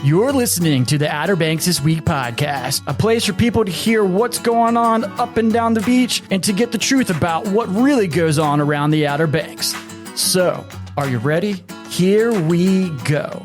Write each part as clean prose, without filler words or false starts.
You're listening to the Outer Banks This Week podcast, a place for people to hear what's going on up and down the beach and to get the truth about what really goes on around the Outer Banks. So, are you ready? Here we go.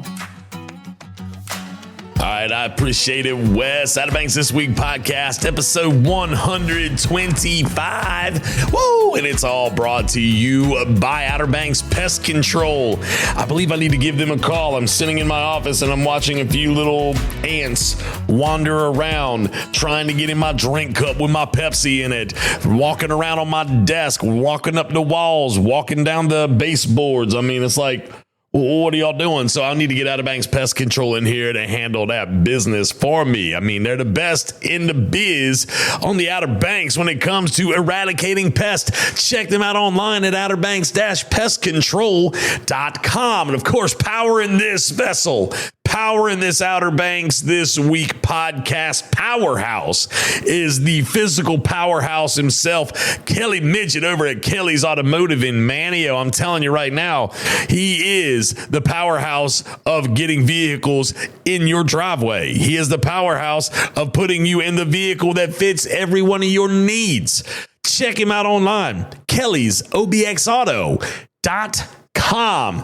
All right, I appreciate it, Wes. Outer Banks This Week podcast, episode 125. Woo! And it's all brought to you by Outer Banks Pest Control. I believe I need to give them a call. I'm sitting in my office and I'm watching a few little ants wander around, trying to get in my drink cup with my Pepsi in it, walking around on my desk, walking up the walls, walking down the baseboards. I mean, it's like, what are y'all doing? So I need to get Outer Banks Pest Control in here to handle that business for me. I mean, they're the best in the biz on the Outer Banks when it comes to eradicating pests. Check them out online at outerbanks-pestcontrol.com. And of course, powering this vessel, powering this Outer Banks This Week podcast powerhouse is the physical powerhouse himself, Kahle Midget over at Kahle's Automotive in Manio. I'm telling you right now, he is the powerhouse of getting vehicles in your driveway. He is the powerhouse of putting you in the vehicle that fits every one of your needs. Check him out online, KahlesOBXAuto.com.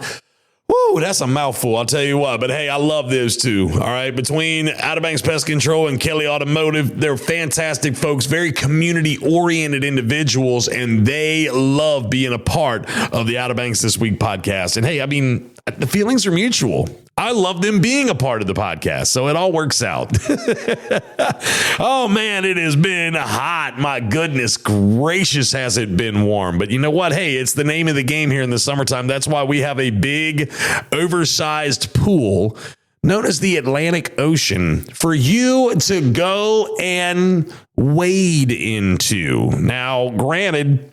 Woo, that's a mouthful, I'll tell you what. But hey, I love those two. All right, between Outer Banks Pest Control and Kahle Automotive, they're fantastic folks, very community-oriented individuals, and they love being a part of the Outer Banks This Week podcast. And hey, I mean, the feelings are mutual. I love them being a part of the podcast, so it all works out. Oh, man, it has been hot. My goodness gracious, has it been warm. But you know what? Hey, it's the name of the game here in the summertime. That's why we have a big, oversized pool known as the Atlantic Ocean for you to go and wade into. Now, granted,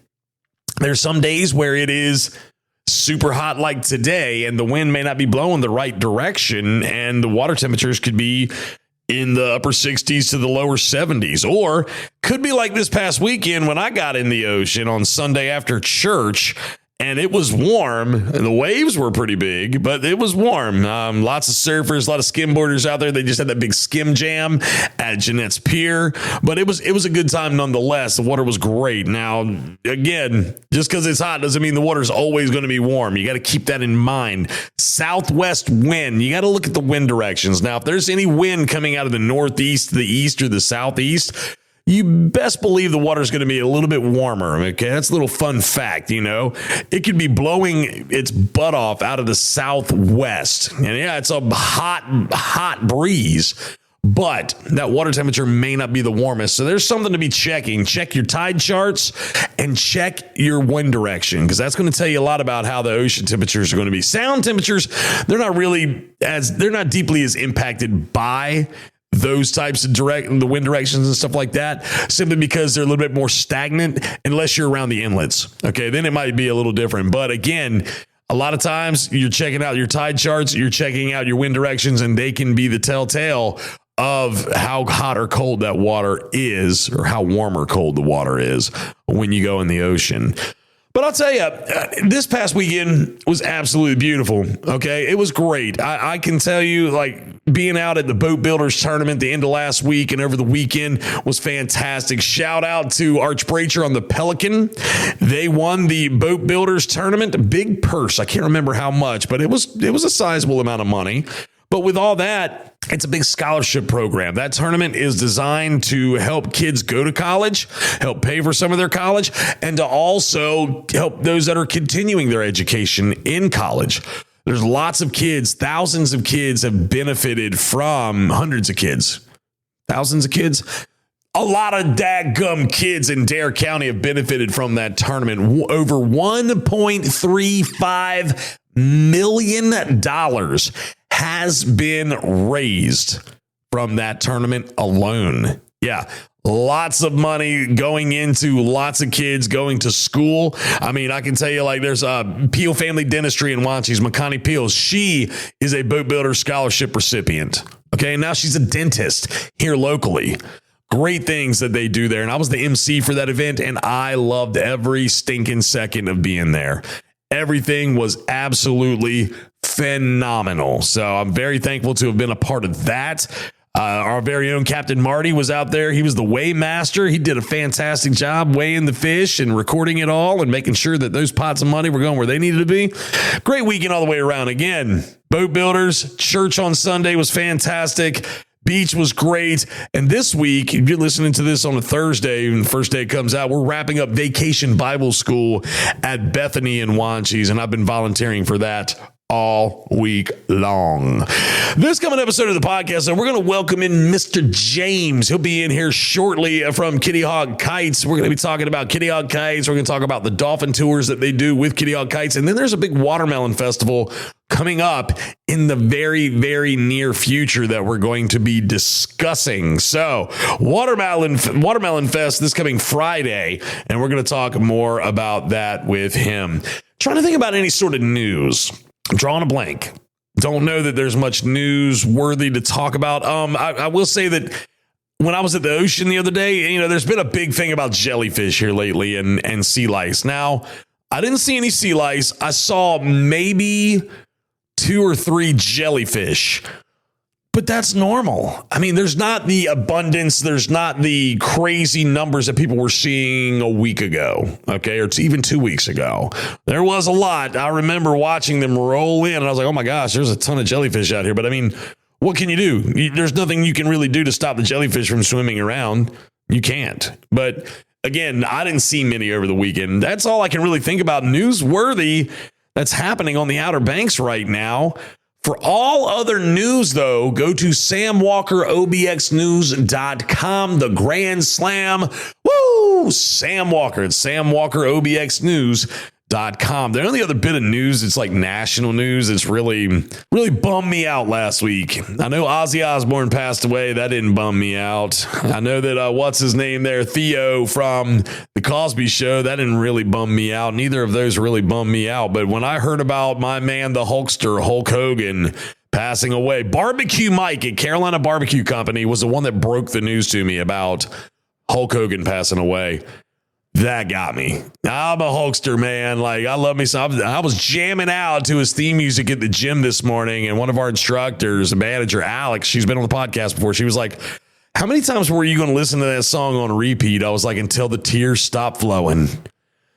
there's some days where it is super hot like today, and the wind may not be blowing the right direction, and the water temperatures could be in the upper 60s to the lower 70s, or could be like this past weekend when I got in the ocean on Sunday after church. And it was warm, and the waves were pretty big, but it was warm. Lots of surfers, a lot of skimboarders out there. They just had that big skim jam at Jeanette's Pier, but it was a good time nonetheless. The water was great. Now, again, just because it's hot doesn't mean the water's always going to be warm. You got to keep that in mind. Southwest wind. You got to look at the wind directions. Now, if there's any wind coming out of the northeast, the east, or the southeast, you best believe the water is going to be a little bit warmer. Okay, that's a little fun fact, you know. It could be blowing its butt off out of the southwest. And yeah, it's a hot breeze, but that water temperature may not be the warmest. So there's something to be checking. Check your tide charts and check your wind direction, because that's going to tell you a lot about how the ocean temperatures are going to be. Sound temperatures, they're not deeply as impacted by those types of the wind directions and stuff like that, simply because they're a little bit more stagnant unless you're around the inlets. Okay, then it might be a little different. But again, a lot of times you're checking out your tide charts, you're checking out your wind directions, and they can be the telltale of how hot or cold that water is, or how warm or cold the water is when you go in the ocean. But I'll tell you, this past weekend was absolutely beautiful. Okay, it was great. I can tell you, like, being out at the Boat Builders Tournament the end of last week and over the weekend was fantastic. Shout out to Arch Bracher on the Pelican. They won the Boat Builders Tournament, a big purse. I can't remember how much, but it was a sizable amount of money. But with all that, it's a big scholarship program. That tournament is designed to help kids go to college, help pay for some of their college, and to also help those that are continuing their education in college. There's lots of kids, thousands of kids have benefited from, hundreds of kids, thousands of kids. A lot of dadgum kids in Dare County have benefited from that tournament. Over $1.35 million has been raised from that tournament alone. Yeah. Lots of money going into lots of kids going to school. I mean, I can tell you, like, there's a Peel Family Dentistry in Wanchese, Makani Peel. She is a Boat Builder Scholarship recipient. Okay. Now she's a dentist here locally. Great things that they do there. And I was the MC for that event, and I loved every stinking second of being there. Everything was absolutely phenomenal. So I'm very thankful to have been a part of that. Our very own Captain Marty was out there. He was the weigh master. He did a fantastic job weighing the fish and recording it all and making sure that those pots of money were going where they needed to be. Great weekend all the way around. Again, boat builders, church on Sunday was fantastic. Beach was great. And this week, if you're listening to this on a Thursday and the first day it comes out, we're wrapping up Vacation Bible School at Bethany and Wanchese. And I've been volunteering for that all week long. This coming episode of the podcast, we're going to welcome in Mr. James. He'll be in here shortly from Kitty Hawk Kites. We're going to be talking about Kitty Hawk Kites. We're going to talk about the Dolphin Tours that they do with Kitty Hawk Kites. And then there's a big watermelon festival coming up in the very, very near future that we're going to be discussing. So Watermelon Fest this coming Friday, and we're going to talk more about that with him. Trying to think about any sort of news. I'm drawing a blank. Don't know that there's much news worthy to talk about. I will say that when I was at the ocean the other day, there's been a big thing about jellyfish here lately and sea lice. Now, I didn't see any sea lice. I saw maybe 2 or 3 jellyfish, but that's normal. I mean, there's not the abundance. There's not the crazy numbers that people were seeing a week ago. Okay. Or even 2 weeks ago. There was a lot. I remember watching them roll in and I was like, oh my gosh, there's a ton of jellyfish out here. But I mean, what can you do? There's nothing you can really do to stop the jellyfish from swimming around. You can't. But again, I didn't see many over the weekend. That's all I can really think about newsworthy that's happening on the Outer Banks right now. For all other news, though, go to samwalkerobxnews.com, the Grand Slam. Woo! Sam Walker. It's samwalkerobxnews.com. The only other bit of news, it's like national news. It's really bummed me out last week. I know Ozzy Osbourne passed away. That didn't bum me out. I know that, what's his name there? Theo from The Cosby Show. That didn't really bum me out. Neither of those really bummed me out. But when I heard about my man, the Hulkster, Hulk Hogan, passing away, Barbecue Mike at Carolina Barbecue Company was the one that broke the news to me about Hulk Hogan passing away. That got me. I'm a Hulkster, man. Like, I love me some. I was jamming out to his theme music at the gym this morning, and one of our instructors, a manager, Alex, she's been on the podcast before. She was like, how many times were you going to listen to that song on repeat? I was like, until the tears stop flowing,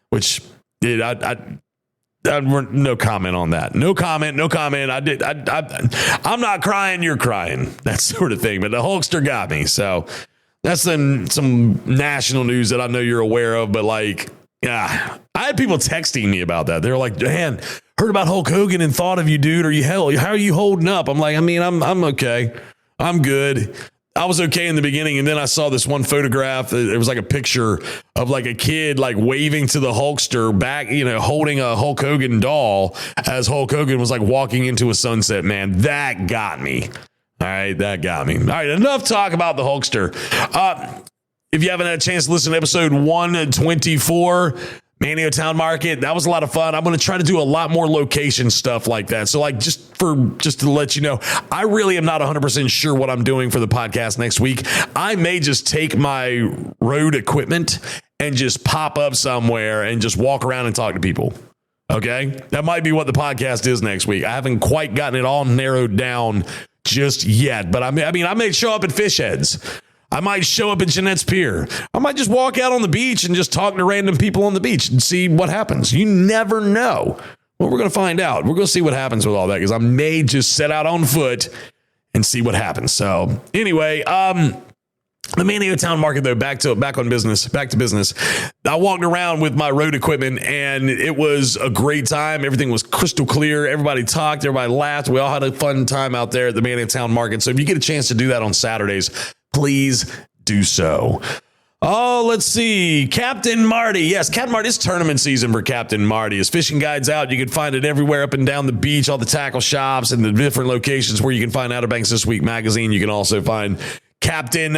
which no comment on that. No comment. I'm not crying. You're crying. That sort of thing. But the Hulkster got me. So that's some national news that I know you're aware of, but like, yeah, I had people texting me about that. They were like, man, heard about Hulk Hogan and thought of you, dude. How are you holding up? I'm like, I'm okay. I'm good. I was okay in the beginning. And then I saw this one photograph. It was like a picture of like a kid, like waving to the Hulkster back, holding a Hulk Hogan doll as Hulk Hogan was like walking into a sunset, man. That got me. All right, that got me. All right, enough talk about the Hulkster. If you haven't had a chance to listen to episode 124, Manio Town Market, that was a lot of fun. I'm going to try to do a lot more location stuff like that. So, like, just to let you know, I really am not 100% sure what I'm doing for the podcast next week. I may just take my road equipment and just pop up somewhere and just walk around and talk to people. Okay, that might be what the podcast is next week. I haven't quite gotten it all narrowed down just yet, but I may show up at Fish Heads. I might show up at Jeanette's Pier. I might just walk out on the beach and just talk to random people on the beach and see what happens. You never know. Well, we're going to find out. We're going to see what happens with all that, because I may just set out on foot and see what happens. So anyway, the Manio Town Market, though, back to business. I walked around with my road equipment, and it was a great time. Everything was crystal clear. Everybody talked. Everybody laughed. We all had a fun time out there at the Manio Town Market. So if you get a chance to do that on Saturdays, please do so. Oh, let's see. Captain Marty. Yes, Captain Marty. It's tournament season for Captain Marty. His fishing guide's out. You can find it everywhere up and down the beach, all the tackle shops and the different locations where you can find Outer Banks This Week magazine. You can also find Captain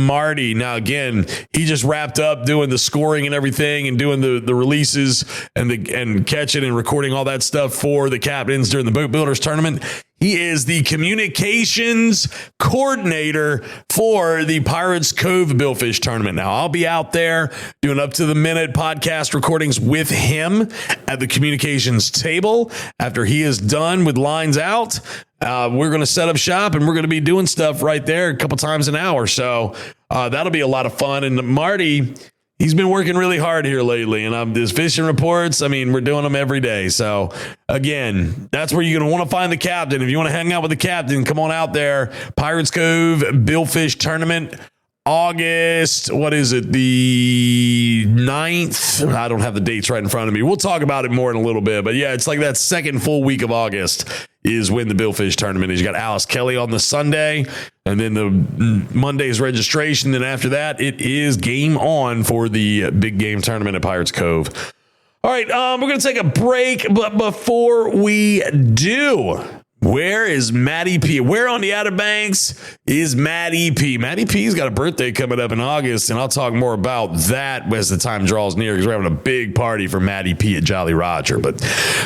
Marty. Now, again, he just wrapped up doing the scoring and everything and doing the releases and catching and recording all that stuff for the captains during the Boat Builders tournament. He is the communications coordinator for the Pirates Cove Billfish Tournament. Now, I'll be out there doing up-to-the-minute podcast recordings with him at the communications table. After he is done with lines out, we're going to set up shop, and we're going to be doing stuff right there a couple times an hour. So that'll be a lot of fun. And Marty, he's been working really hard here lately, and his fishing reports, I mean, we're doing them every day. So, again, that's where you're going to want to find the captain. If you want to hang out with the captain, come on out there. Pirates Cove Billfish Tournament, August, what is it, the 9th? I don't have the dates right in front of me. We'll talk about it more in a little bit. But, yeah, it's like that second full week of August is when the Billfish Tournament is. You got Alice Kelly on the Sunday, and then the Monday's registration. Then after that, it is game on for the big game tournament at Pirates Cove. All right, we're going to take a break, but before we do, where is Maddie P? Where on the Outer Banks is Maddie P? Maddie P's got a birthday coming up in August, and I'll talk more about that as the time draws near, because we're having a big party for Maddie P at Jolly Roger. But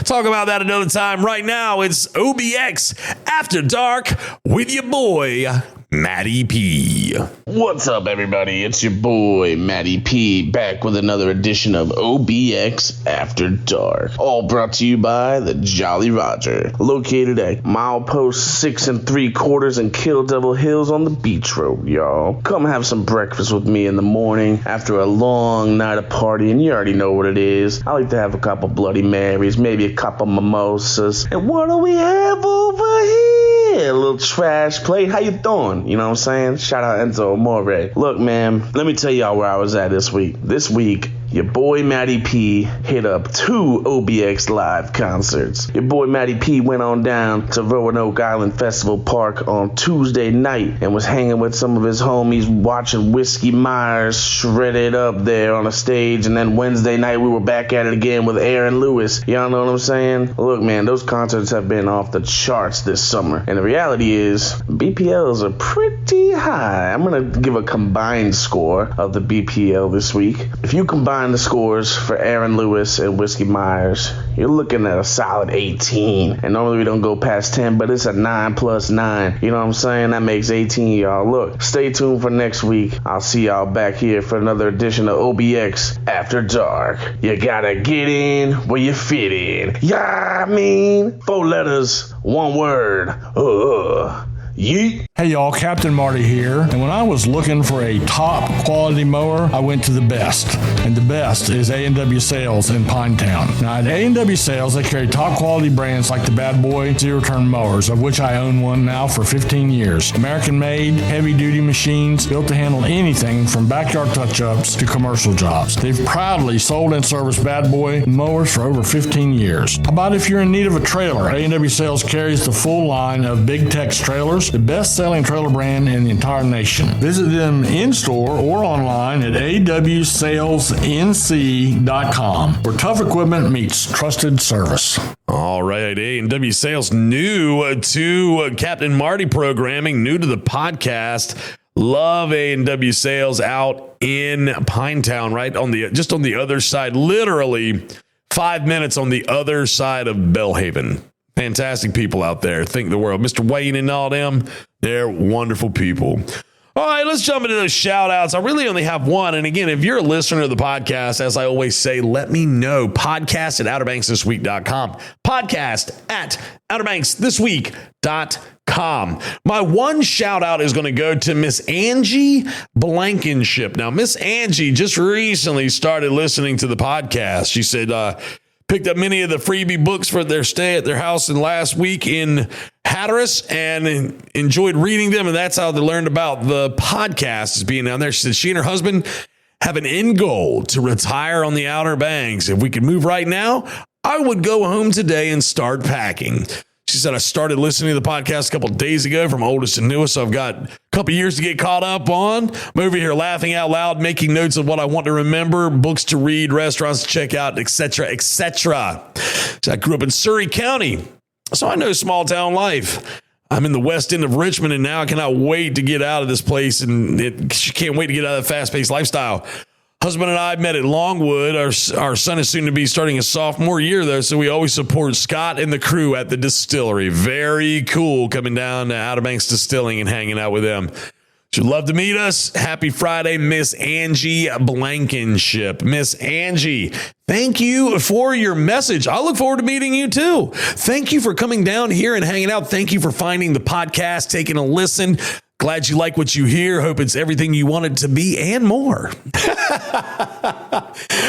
talk about that another time. Right now, it's OBX After Dark with your boy, Matty P. What's up, everybody? It's your boy, Matty P, back with another edition of OBX After Dark. All brought to you by the Jolly Roger, located at milepost 6 3/4 in Kill Devil Hills on the beach road, y'all. Come have some breakfast with me in the morning after a long night of partying. You already know what it is. I like to have a couple Bloody Marys, maybe a couple mimosas. And what do we have over here? A little trash plate. How you doing? You know what I'm saying? Shout out Enzo Amore. Look, man, let me tell y'all where I was at this week. This week, your boy Matty P hit up 2 OBX live concerts. Your boy Matty P went on down to Roanoke Island Festival Park on Tuesday night and was hanging with some of his homies, watching Whiskey Myers shred it up there on a stage. And then Wednesday night we were back at it again with Aaron Lewis. Y'all know what I'm saying? Look, man, those concerts have been off the charts this summer. And the reality is, BPLs are pretty high. I'm going to give a combined score of the BPL this week. If you combine the scores for Aaron Lewis and Whiskey Myers, you're looking at a solid 18. And normally we don't go past 10, but it's a 9 plus 9. You know what I'm saying? That makes 18, y'all. Look, stay tuned for next week. I'll see y'all back here for another edition of OBX After Dark. You gotta get in where you fit in. Yeah, I mean, 4 letters, 1 word. Yeet. Hey y'all, Captain Marty here. And when I was looking for a top quality mower, I went to the best. And the best is A&W Sales in Pinetown. Now at A&W Sales, they carry top quality brands like the Bad Boy zero-turn mowers, of which I own one now for 15 years. American-made, heavy-duty machines built to handle anything from backyard touch-ups to commercial jobs. They've proudly sold and serviced Bad Boy mowers for over 15 years. How about if you're in need of a trailer? A&W Sales carries the full line of Big Tex trailers, the best-selling trailer brand in the entire nation. Visit them in-store or online at awsalesnc.com, where tough equipment meets trusted service. All right, A&W Sales, new to Captain Marty programming, new to the podcast. Love A&W Sales out in Pinetown, right on just on the other side, literally 5 minutes on the other side of Bellhaven. Fantastic people out there. Think the world. Mr. Wayne and all them, they're wonderful people. All right, let's jump into those shout outs. I really only have one. And again, if you're a listener to the podcast, as I always say, let me know. Podcast at OuterBanksThisWeek.com. Podcast at OuterBanksThisWeek.com. My one shout out is going to go to Miss Angie Blankenship. Now, Miss Angie just recently started listening to the podcast. She said, picked up many of the freebie books for their stay at their house in last week in Hatteras and enjoyed reading them. And that's how they learned about the podcast as being down there. She said she and her husband have an end goal to retire on the Outer Banks. If we could move right now, I would go home today and start packing. She said, I started listening to the podcast a couple of days ago from oldest to newest, so I've got a couple years to get caught up on. I'm over here laughing out loud, making notes of what I want to remember, books to read, restaurants to check out, etc., etc. So I grew up in Surrey County, so I know small town life. I'm in the west end of Richmond, and now I cannot wait to get out of this place, and she can't wait to get out of the fast-paced lifestyle. husband and I met at Longwood. Our son is soon to be starting his sophomore year, though, so we always support Scott and the crew at the distillery. Very cool coming down to Outer Banks Distilling and hanging out with them. She'd love to meet us. Happy Friday, Miss Angie Blankenship. Miss Angie, thank you for your message. I look forward to meeting you too. Thank you for coming down here and hanging out. Thank you for finding the podcast, taking a listen. Glad you like what you hear. Hope it's everything you want it to be and more.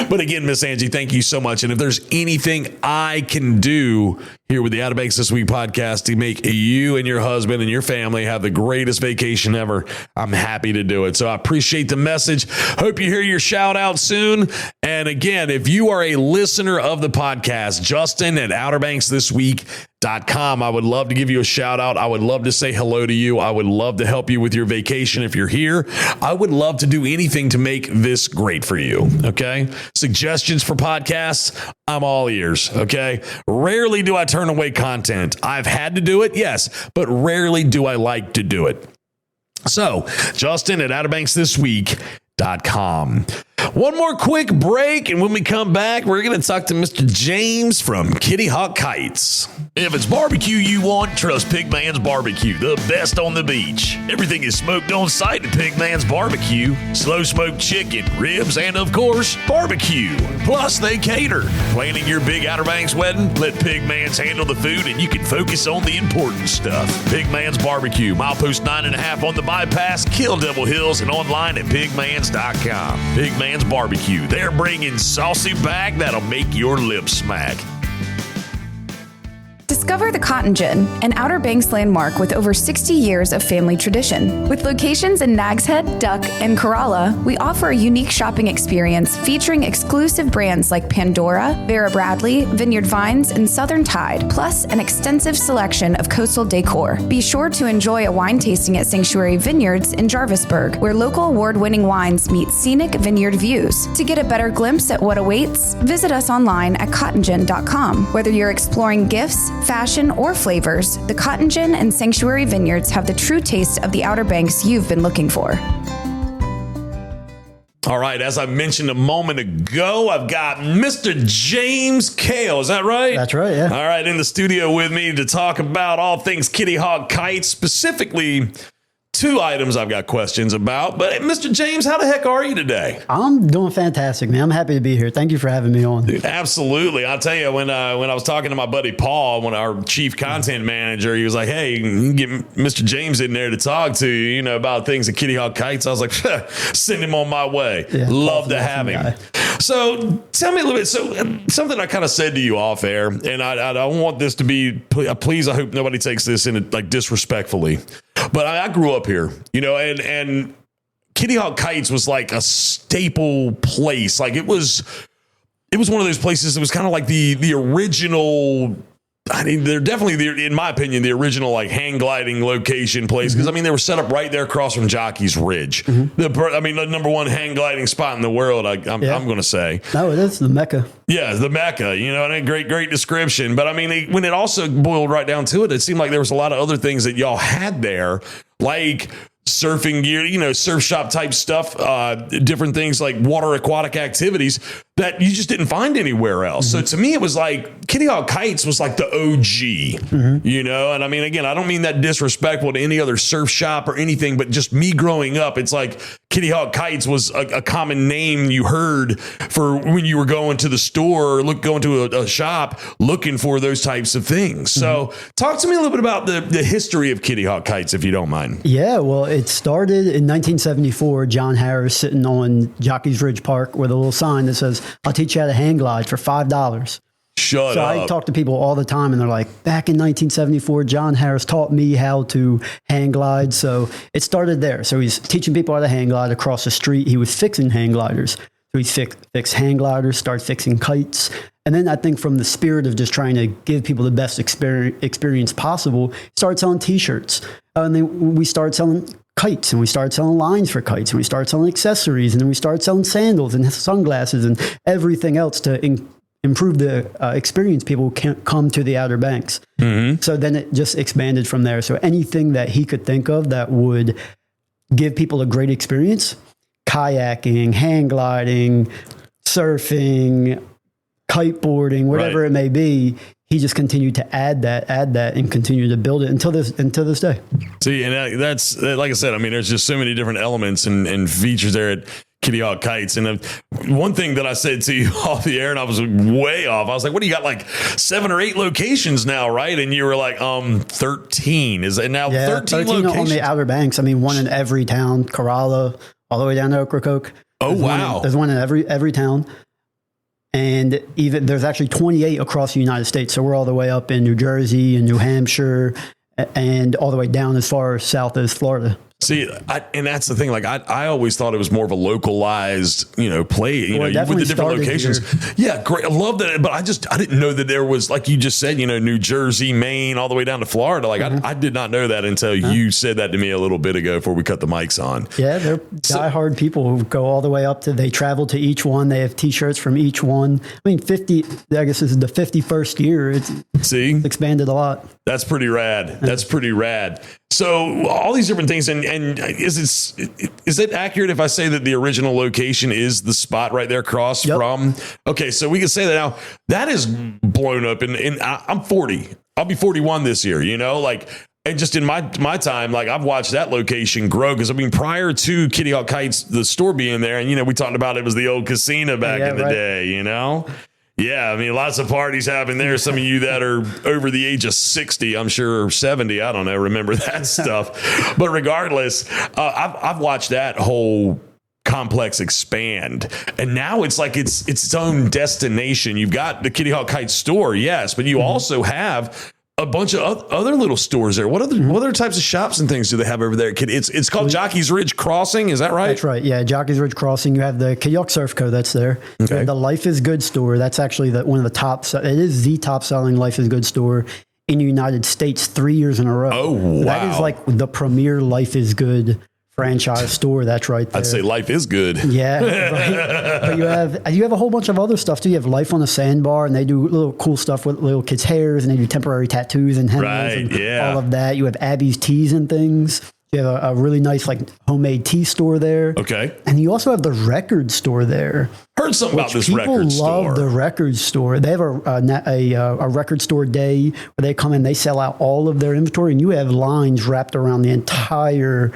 But again, Miss Angie, thank you so much. And if there's anything I can do here with the Outer Banks This Week podcast to make you and your husband and your family have the greatest vacation ever, I'm happy to do it. So I appreciate the message. Hope you hear your shout out soon. And again, if you are a listener of the podcast, Justin at OuterBanksThisWeek.com. I would love to give you a shout out. I would love to say hello to you. I would love to help you with your vacation if you're here. I would love to do anything to make this great for you. Okay. Suggestions for podcasts, I'm all ears. Okay. Rarely do I turn away content. I've had to do it. Yes. But rarely do I like to do it. So Justin at OuterBanksThisWeek.com. One more quick break, and when we come back, we're going to talk to Mr. James from Kitty Hawk Kites. If it's barbecue you want, trust Pigman's Barbecue, the best on the beach. Everything is smoked on site at Pigman's Barbecue. Slow smoked chicken, ribs, and of course, barbecue. Plus, they cater. Planning your big Outer Banks wedding? Let Pigman's handle the food, and you can focus on the important stuff. Pigman's Barbecue, milepost 9.5 on the bypass, Kill Devil Hills, and online at pigmans.com. Pigman's Barbecue. They're bringing saucy back that'll make your lips smack. Discover the Cotton Gin, an Outer Banks landmark with over 60 years of family tradition. With locations in Nags Head, Duck, and Corolla, we offer a unique shopping experience featuring exclusive brands like Pandora, Vera Bradley, Vineyard Vines, and Southern Tide, plus an extensive selection of coastal decor. Be sure to enjoy a wine tasting at Sanctuary Vineyards in Jarvisburg, where local award-winning wines meet scenic vineyard views. To get a better glimpse at what awaits, visit us online at cottongin.com. Whether you're exploring gifts, fashion, or flavors, the Cotton Gin and Sanctuary Vineyards have the true taste of the Outer Banks you've been looking for. All right, as I mentioned a moment ago, I've got Mr. James Kahle. Is that right? That's right, yeah. All right, in the studio with me to talk about all things Kitty Hawk Kites, specifically two items I've got questions about. But Mr. James, how the heck are you today? I'm doing fantastic, man. I'm happy to be here. Thank you for having me on. Dude, absolutely. I'll tell you, when I was talking to my buddy Paul, our chief content manager, he was like, hey, you can get Mr. James in there to talk to you, about things at Kitty Hawk Kites. I was like, send him on my way. Yeah, love to have him. Guy. So tell me a little bit. So something I kind of said to you off air, and I don't want this to be, please, I hope nobody takes this in like disrespectfully. But I grew up here, and Kitty Hawk Kites was like a staple place. Like it was one of those places that was kind of like the original. I mean, they're definitely, in my opinion, the original like hang gliding location place. Because, they were set up right there across from Jockey's Ridge. The number one hang gliding spot in the world, I'm going to say. No, it is the Mecca. Yeah, the Mecca, and a great description. But, when it also boiled right down to it, it seemed like there was a lot of other things that y'all had there, like surfing gear, surf shop type stuff, different things like water aquatic activities that you just didn't find anywhere else. So to me, it was like Kitty Hawk Kites was like the OG, and again, I don't mean that disrespectful to any other surf shop or anything, but just me growing up, it's like Kitty Hawk Kites was a common name you heard for when you were going to the store or going to a shop looking for those types of things. So talk to me a little bit about the history of Kitty Hawk Kites, if you don't mind. Yeah, well, it started in 1974. John Harris sitting on Jockey's Ridge Park with a little sign that says, I'll teach you how to hang glide for $5. Shut up. I talk to people all the time and they're like, back in 1974, John Harris taught me how to hang glide. So it started there. So he's teaching people how to hang glide across the street. He was fixing hang gliders. So he fixed hang gliders, started fixing kites. And then I think from the spirit of just trying to give people the best experience possible, started selling T-shirts. And then we started selling kites, and we started selling lines for kites, and we started selling accessories, and then we started selling sandals and sunglasses and everything else to improve the experience people can come to the Outer Banks. So then it just expanded from there. So anything that he could think of that would give people a great experience kayaking, hang gliding, surfing, kiteboarding, whatever it may be. He just continued to add that, and continue to build it until this day. See, and that's like I said. I mean, there's just so many different elements and features there at Kitty Hawk Kites. And one thing that I said to you off the air, and I was way off. I was like, "What do you got? Like 7 or 8 locations now, right?" And you were like, 13. Is it now 13 locations on the Outer Banks? I mean, one in every town. Corolla, all the way down to Ocracoke. Oh, wow! There's one in every town. And even there's actually 28 across the United States. So we're all the way up in New Jersey and New Hampshire and all the way down as far south as Florida. See, and that's the thing. Like I always thought it was more of a localized, play. With the different locations. Here. Yeah, great. I love that. But I didn't know that there was, like you just said, New Jersey, Maine, all the way down to Florida. Like I did not know that until you said that to me a little bit ago before we cut the mics on. Yeah, they're diehard people who go all the way up to. They travel to each one. They have T-shirts from each one. I mean, 50. I guess this is the 51st year. It's expanded a lot. That's pretty rad. That's pretty rad. So all these different things, and is it accurate if I say that the original location is the spot right there across from? Okay, so we can say that now. That is blown up, and I'm 40. I'll be 41 this year. And just in my time, like I've watched that location grow because I mean, prior to Kitty Hawk Kites, the store being there, and we talked about it was the old casino back in the day. Yeah, I mean, lots of parties happen there. Some of you that are over the age of 60, I'm sure, or 70, I don't know, remember that stuff. But regardless, I've watched that whole complex expand, and now it's like it's its own destination. You've got the Kitty Hawk Kite store, yes, but you also have a bunch of other little stores there. What other types of shops and things do they have over there? It's called Jockey's Ridge Crossing. Is that right? That's right. Yeah, Jockey's Ridge Crossing. You have the Kitty Hawk Surf Co. that's there. Okay. You have the Life is Good store. That's actually one of the top. It is the top selling Life is Good store in the United States 3 years in a row. Oh, wow. That is like the premier Life is Good franchise store. That's right there. I'd say Life is Good. Yeah, right. But you have a whole bunch of other stuff too. You have Life on the Sandbar, and they do little cool stuff with little kids' hairs, and they do temporary tattoos and hennas and all of that. You have Abby's Teas and things. You have a really nice homemade tea store there. Okay, and you also have the record store there. Heard something about this record store. People love the record store. They have a record store day where they come in, they sell out all of their inventory, and you have lines wrapped around the entire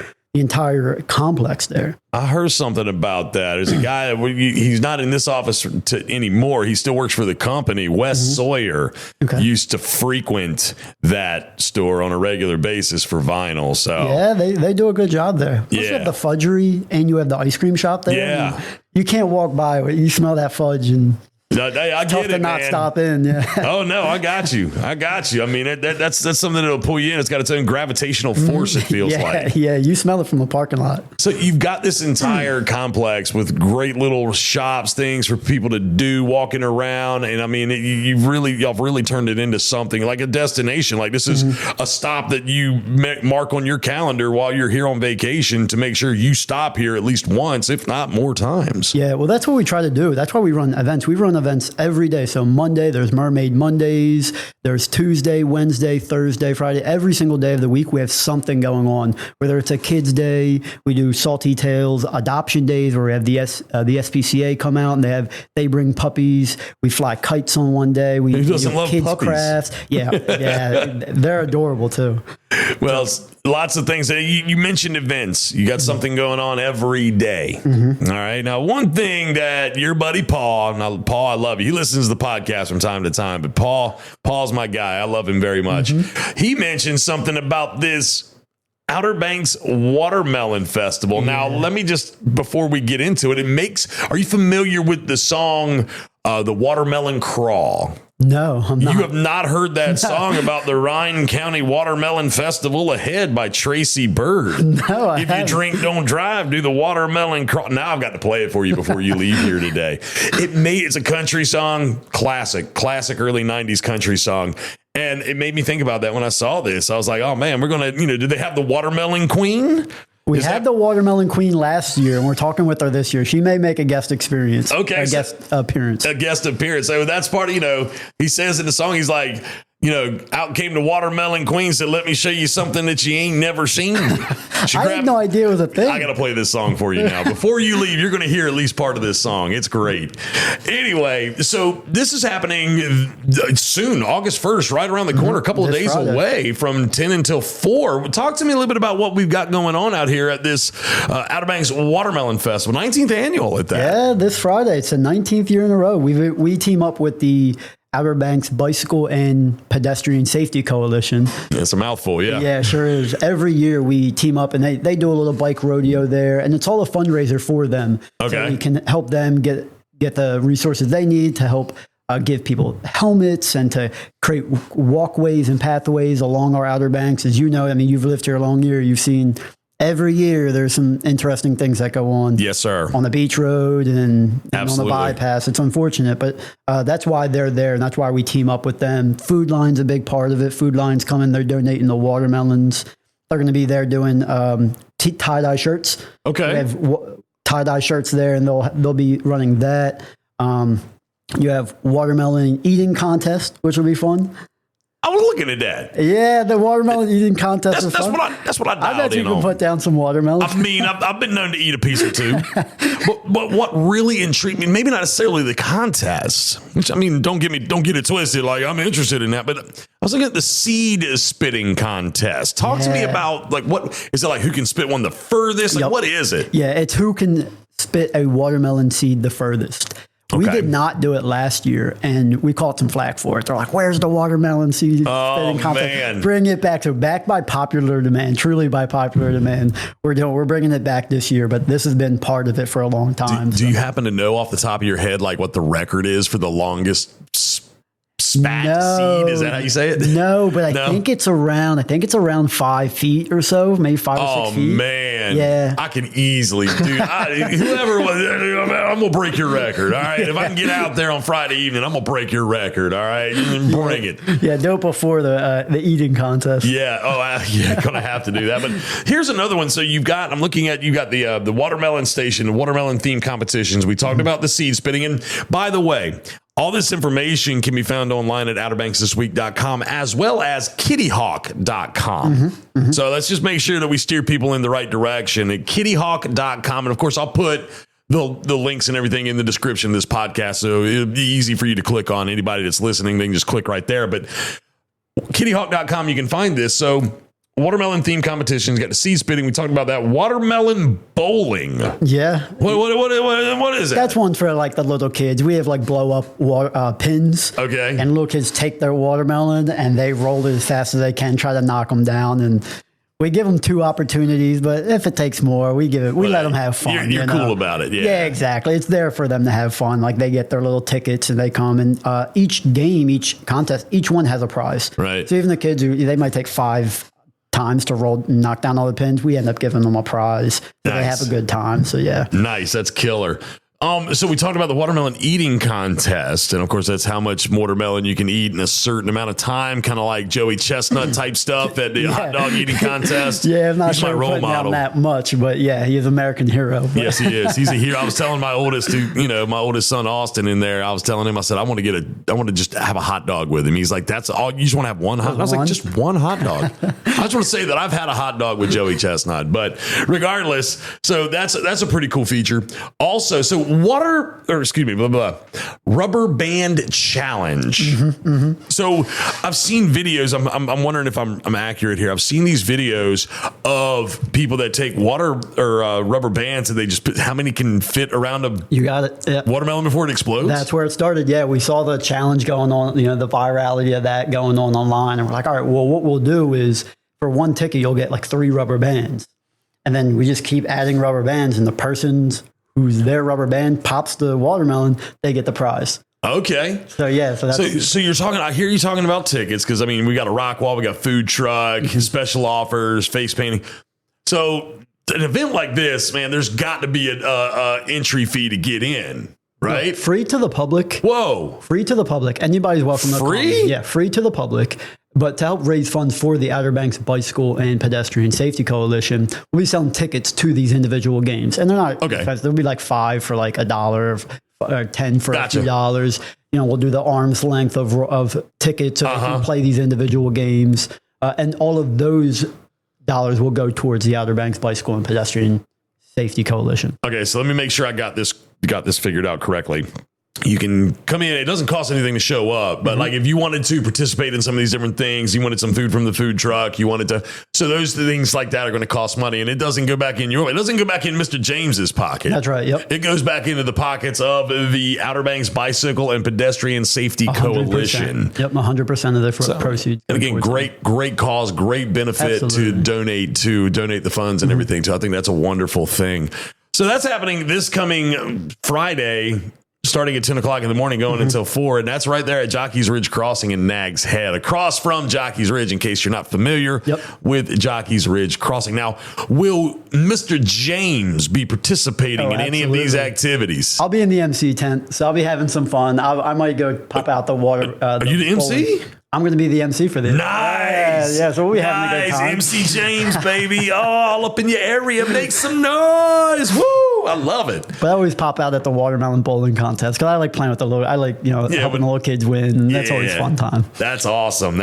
complex there. I heard something about that. There's a guy, he's not in this office anymore. He still works for the company. Wes Sawyer used to frequent that store on a regular basis for vinyl. So yeah, they do a good job there. Plus you have the fudgery and you have the ice cream shop there. Yeah. You can't walk by it. You smell that fudge and I get it, not man. Stop in. Yeah. Oh no, I got you. I mean, that's something that'll pull you in. It's got its own gravitational force. It feels like. Yeah, you smell it from the parking lot. So you've got this entire complex with great little shops, things for people to do, walking around, and I mean, y'all really turned it into something like a destination. Like this is a stop that you mark on your calendar while you're here on vacation to make sure you stop here at least once, if not more times. Yeah, well, that's what we try to do. That's why we run events. We run events every day. So Monday, there's Mermaid Mondays. There's Tuesday, Wednesday, Thursday, Friday. Every single day of the week, we have something going on. Whether it's a kids' day, we do Salty Tales, adoption days, where we have the SPCA come out and they bring puppies. We fly kites on one day. We Who doesn't love kids' puppies? crafts. Yeah, they're adorable too. Well, lots of things. You mentioned events. You got something going on every day. All right. Now, one thing that your buddy Paul, I love you. He listens to the podcast from time to time, but Paul's my guy. I love him very much. He mentioned something about this Outer Banks Watermelon Festival. Now, let me just, before we get into it, are you familiar with the song, The Watermelon Crawl? No, I'm not. You have not heard that song about the Rhine County Watermelon Festival Ahead by Tracy Bird. No, I If haven't. you drink, don't drive, do the watermelon crawl. Now I've got to play it for you before you leave here today. It's a country song, classic early 90s country song. And it made me think about that when I saw this. I was like, oh man, we're going to, did they have the Watermelon Queen? We had the Watermelon Queen last year, and we're talking with her this year. She may make a guest experience. Okay. A guest appearance. A guest appearance. So that's part of, he says in the song, he's like, out came the watermelon queen, said, let me show you something that you ain't never seen. I had no idea it was a thing. I got to play this song for you now. Before you leave, you're going to hear at least part of this song. It's great. Anyway, so this is happening soon, August 1st, right around the corner, a couple of days away from 10 until 4. Talk to me a little bit about what we've got going on out here at this Outer Banks Watermelon Festival, 19th annual at that. Yeah, this Friday. It's the 19th year in a row. We team up with the Outer Banks Bicycle and Pedestrian Safety Coalition. It's a mouthful, yeah. Yeah, sure is. Every year we team up and they do a little bike rodeo there, and it's all a fundraiser for them. Okay. So we can help them get the resources they need to help give people helmets and to create walkways and pathways along our Outer Banks. As you know, I mean, you've lived here a long year. You've seen every year there's some interesting things that go on. Yes, sir. On the beach road and on the Absolutely. bypass. It's unfortunate, but that's why they're there, and that's why we team up with them. Food Line's a big part of it. Food Line's coming. They're donating the watermelons. They're going to be there doing tie-dye shirts. Okay. We have tie-dye shirts there, and they'll be running that. You have watermelon eating contest, which will be fun. I was looking at that. Yeah, the watermelon eating contest is fun. That's what I dialed I bet you in can on. put down some watermelons. I mean, I've been known to eat a piece or two. but what really intrigued me, maybe not necessarily the contest, which, I mean, don't get it twisted. Like, I'm interested in that. But I was looking at the seed spitting contest. Talk to me about, like, what is it, like, who can spit one the furthest? Like, what is it? Yeah, it's who can spit a watermelon seed the furthest. We did not do it last year, and we caught some flack for it. They're like, where's the watermelon seed spitting contest? Man. Bring it back. Back by popular demand, truly by popular demand. We're bringing it back this year, but this has been part of it for a long time. Do you happen to know off the top of your head, like, what the record is for the longest spat seed? Is that how you say it? No, but I think it's around 5 feet or so, maybe 5 or 6 feet. Oh man, yeah, I can easily, dude. Whoever was, I'm gonna break your record. All right, if I can get out there on Friday evening, I'm gonna break your record. All right, bring it. Yeah, do it before the eating contest. Yeah. Gonna have to do that. But here's another one. So you got the watermelon station, the watermelon theme competitions. We talked about the seed spitting, and by the way, all this information can be found online at outerbanksthisweek.com as well as kittyhawk.com. So let's just make sure that we steer people in the right direction at kittyhawk.com. And of course, I'll put the links and everything in the description of this podcast. So it'll be easy for you to click on. Anybody that's listening, they can just click right there. But kittyhawk.com, you can find this. So watermelon theme competitions, got the seed spitting. We talked about that. Watermelon bowling. Yeah. What is that? That's one for like the little kids. We have like blow up pins. Okay. And little kids take their watermelon and they roll it as fast as they can, try to knock them down. And we give them 2 opportunities, but if it takes more, we let them have fun. You're cool about it. Yeah, exactly. It's there for them to have fun. Like they get their little tickets and they come, and each game, each contest, each one has a prize. Right. So even the kids, they might take 5 times to roll and knock down all the pins, we end up giving them a prize. So they have a good time. So yeah. Nice. That's killer. So we talked about the watermelon eating contest, and of course that's how much watermelon you can eat in a certain amount of time, kind of like Joey Chestnut type stuff at the hot dog eating contest. Yeah, I'm not He's sure my role putting model. down that much, but yeah, he's an American hero. Yes, he is. He's a hero. I was telling my oldest son Austin in there. I was telling him, I said, I want to just have a hot dog with him. He's like, that's all. You just want to have one hot dog? I was like, just one hot dog. I just want to say that I've had a hot dog with Joey Chestnut, but regardless, so that's a pretty cool feature. Also, so rubber band challenge. So I've seen videos. I'm wondering if I'm accurate here. I've seen these videos of people that take water or rubber bands and they just put how many can fit around a You got it. Yeah. watermelon before it explodes. That's where it started. Yeah, we saw the challenge going on, the virality of that going on online. And we're like, all right, well, what we'll do is for one ticket, you'll get like 3 rubber bands. And then we just keep adding rubber bands, and the person's who's their rubber band pops the watermelon, they get the prize. Okay. So yeah, so you're talking. I hear you talking about tickets because I mean we got a rock wall, we got food truck, special offers, face painting. So an event like this, man, there's got to be a entry fee to get in, right? Free to the public. Whoa. Free to the public. Anybody's welcome to come. Free? Yeah, free to the public. But to help raise funds for the Outer Banks Bicycle and Pedestrian Safety Coalition, we'll be selling tickets to these individual games. And they're not expensive. They'll be like $5 for like $1 or 10 for a few dollars. we'll do the arm's length of tickets so they can play these individual games. And all of those dollars will go towards the Outer Banks Bicycle and Pedestrian Safety Coalition. Okay, so let me make sure I got this figured out correctly. You can come in. It doesn't cost anything to show up, but like if you wanted to participate in some of these different things, you wanted some food from the food truck, you wanted to. So those things like that are going to cost money, and it doesn't go back in it doesn't go back in Mr. James's pocket. That's right. Yep. It goes back into the pockets of the Outer Banks Bicycle and Pedestrian Safety 100%. Coalition. Yep, 100% of the proceeds. And again, great cause, great benefit Absolutely. to donate the funds and everything. So I think that's a wonderful thing. So that's happening this coming Friday, starting at 10 o'clock in the morning, going until 4. And that's right there at Jockey's Ridge Crossing in Nags Head, across from Jockey's Ridge, in case you're not familiar with Jockey's Ridge Crossing. Now, will Mr. James be participating in any of these activities? I'll be in the MC tent, so I'll be having some fun. I might go pop out the water. Are you the MC? I'm going to be the MC for this. Nice. Yeah, so we'll be having a good time. MC James, baby. Oh, all up in your area. Make some noise. Woo. I love it. But I always pop out at the watermelon bowling contest because I like playing with the little, helping the little kids win. And that's always a fun time. That's awesome.